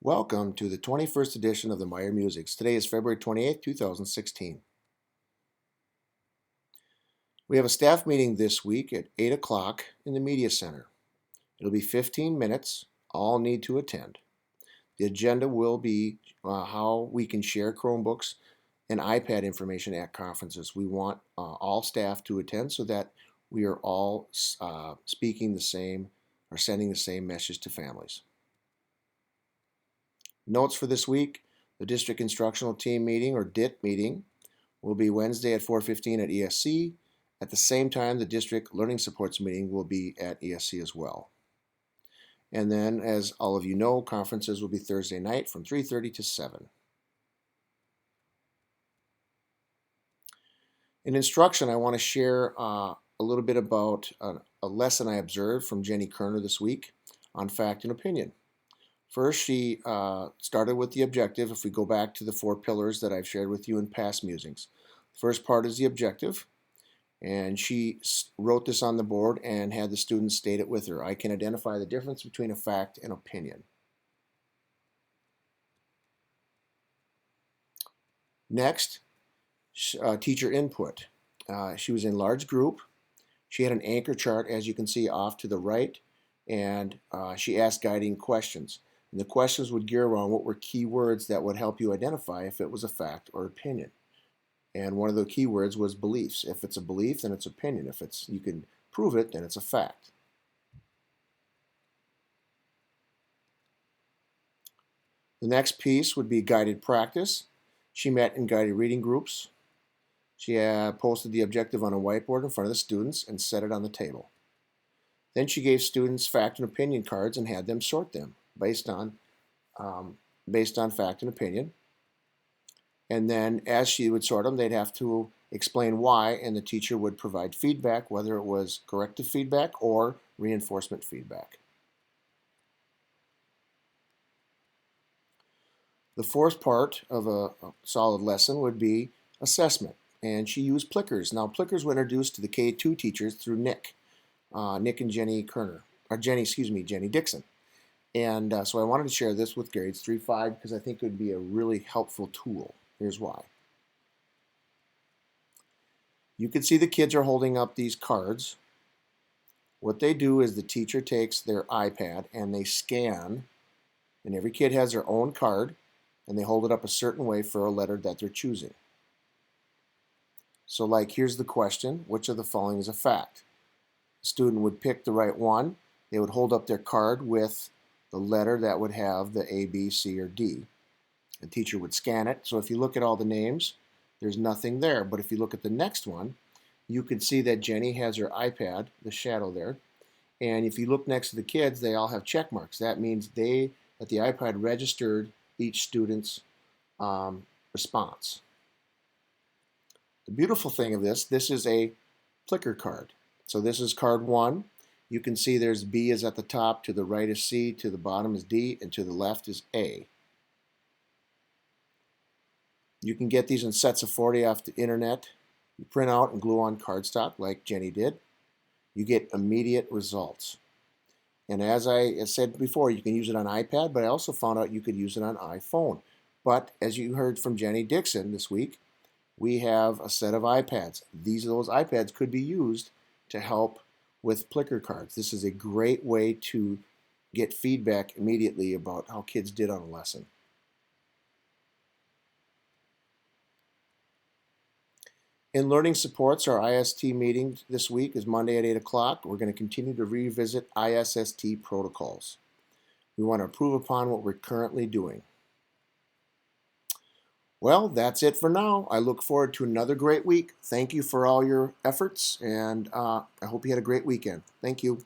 Welcome to the 21st edition of the Meyer Musics. Today is February 28th, 2016. We have a staff meeting this week at 8 o'clock in the Media Center. It'll be 15 minutes. All need to attend. The agenda will be how we can share Chromebooks and iPad information at conferences. We want all staff to attend so that we are all speaking the same or sending the same message to families. Notes for this week: the District Instructional Team meeting, or DIT meeting, will be Wednesday at 4:15 at ESC. At the same time, the District Learning Supports meeting will be at ESC as well. And then, as all of you know, conferences will be Thursday night from 3:30 to 7. In instruction, I want to share a little bit about a lesson I observed from Jenny Kerner this week on fact and opinion. First, she started with the objective. If we go back to the 4 pillars that I've shared with you in past musings, the first part is the objective, and she wrote this on the board and had the students state it with her. I can identify the difference between a fact and opinion. Next, teacher input. She was in large group. She had an anchor chart, as you can see off to the right, and she asked guiding questions. And the questions would gear around what were key words that would help you identify if it was a fact or opinion. And one of the key words was beliefs. If it's a belief, then it's opinion. If you can prove it, then it's a fact. The next piece would be guided practice. She met in guided reading groups. She posted the objective on a whiteboard in front of the students and set it on the table. Then she gave students fact and opinion cards and had them sort them based on fact and opinion. And then as she would sort them, they'd have to explain why, and the teacher would provide feedback, whether it was corrective feedback or reinforcement feedback. The fourth part of a solid lesson would be assessment, and she used Plickers. Now, Plickers were introduced to the K2 teachers through Nick and Jenny Kerner, or Jenny Dixon. And so I wanted to share this with grades 3-5 because I think it would be a really helpful tool. Here's why. You can see the kids are holding up these cards. What they do is the teacher takes their iPad and they scan, and every kid has their own card, and they hold it up a certain way for a letter that they're choosing. So like, here's the question: which of the following is a fact? The student would pick the right one. They would hold up their card with the letter that would have the A, B, C, or D. The teacher would scan it. So if you look at all the names, there's nothing there. But if you look at the next one, you can see that Jenny has her iPad, the shadow there. And if you look next to the kids, they all have check marks. That means that the iPad registered each student's response. The beautiful thing of this is a Plicker card. So this is card 1. You can see there's B is at the top, to the right is C, to the bottom is D, and to the left is A. You can get these in sets of 40 off the internet. You print out and glue on cardstock like Jenny did. You get immediate results. And as I said before, you can use it on iPad, but I also found out you could use it on iPhone. But as you heard from Jenny Dixon this week, we have a set of iPads. Those iPads could be used to help with Plicker cards. This is a great way to get feedback immediately about how kids did on a lesson. In learning supports, our IST meeting this week is Monday at 8 o'clock. We're going to continue to revisit ISST protocols. We want to improve upon what we're currently doing. Well, that's it for now. I look forward to another great week. Thank you for all your efforts, and I hope you had a great weekend. Thank you.